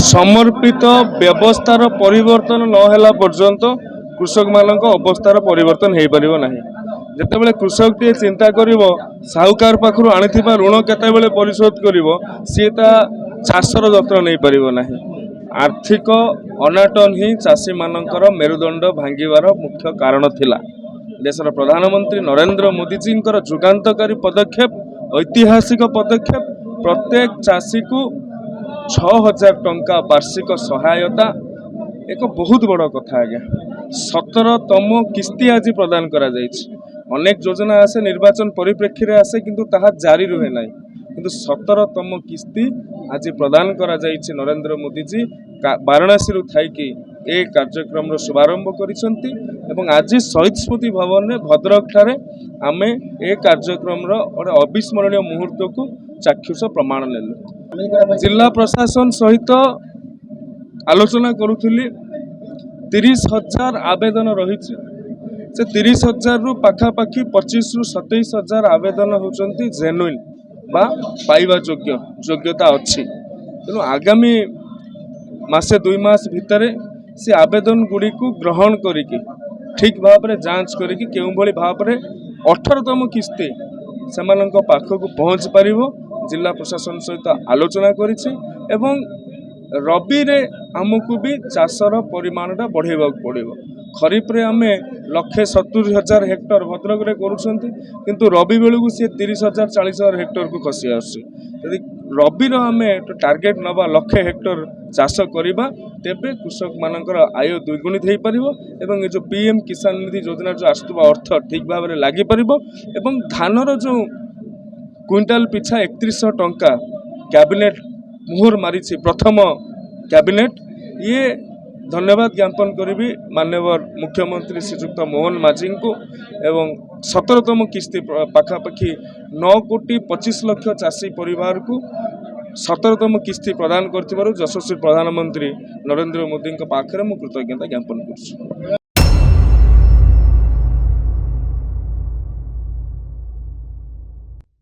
समर्पित व्यवस्थार परिवर्तन नहेला पर्यंत कृषक मानक अवस्थार परिवर्तन हो पार ना। जितेबाला कृषक टे चिंता कर साहूकार पाखु आनी ऋण केतबेले परिशोध कर सी चाषर जत्न नहीं पार ना। आर्थिक अनाटन ही चाषी मानकर मेरुदंड भांगार मुख्य कारण थिला। देशर प्रधानमंत्री नरेंद्र मोदी जी जुगांतकारी पदक्षेप ऐतिहासिक पदक्षेप प्रत्येक चाषी को 6000 टंका वार्षिक सहायता एक बहुत बड़ कथा आज्ञा। 17तम किस्ती आज प्रदान करा जायछि। अनेक योजना आसे निर्वाचन परिप्रेक्षी रे आसे किंतु ताहा जारी रहे ना। किंतु 17तम किस्ती आज प्रदान करा जायछि। नरेंद्र मोदी जी वाराणसी रु थाइकी ए कार्यक्रम रो शुभारंभ करिसंती एवं आज शहीद स्मृति भवन रे भद्रक ठारे आमे ए कार्यक्रम रो अविस्मरणीय मुहूर्त को चाक्षुष प्रमाण नेलु। जिला प्रशासन सहित आलोचना करुथिली 30,000 आवेदन रही। से 30,000 रु पाखापाखि 25 रु 27,000 आवेदन होचंती जेन्युइन बा पाइबा योग्यता अच्छी। तेणु आगामी मासे 2 मास भितर से आवेदन गुड़ी को ग्रहण करिकी ठीक भाव में जांच करिकी केउ भली भाव में 18तम किस्ती सेमानंक पाखक पहुँच पारिबो। जिला प्रशासन सहित आलोचना करिछि एवं रबी रे आमको भी चाषर परिमाणटा बढ़ेबा पड़िबो। खरीफ रे आमे 1,70,000 हेक्टर भद्रक रे करूछंती किंतु रबी बेलू सी 30,000 40,000 हेक्टर को खसी आसी। यदि रबी रो आमे टार्गेट नबा 1,00,000 हेक्टर चाष करिबा तेबे कृषक मानकर आय द्विगुणित हो पारिबो एवं ये जो पीएम किसान निधि योजना जो आसुबा अर्थ ठीक भाव में लागि पारिबो एवं धानर जो क्विंटाल पिछा 3100 टंका कैबिनेट मुहर मारी प्रथम कैबिनेट ये धन्यवाद ज्ञापन करी माननीय मुख्यमंत्री श्रीजुक्त मोहन माझी को एवं 17तम किस्ती पाखापाखि 9,25,00,000 चाषी परिवार को 17तम किस्ती प्रदान कर यशस्वी प्रधानमंत्री नरेंद्र मोदी पाखे कृतज्ञता ज्ञापन कर।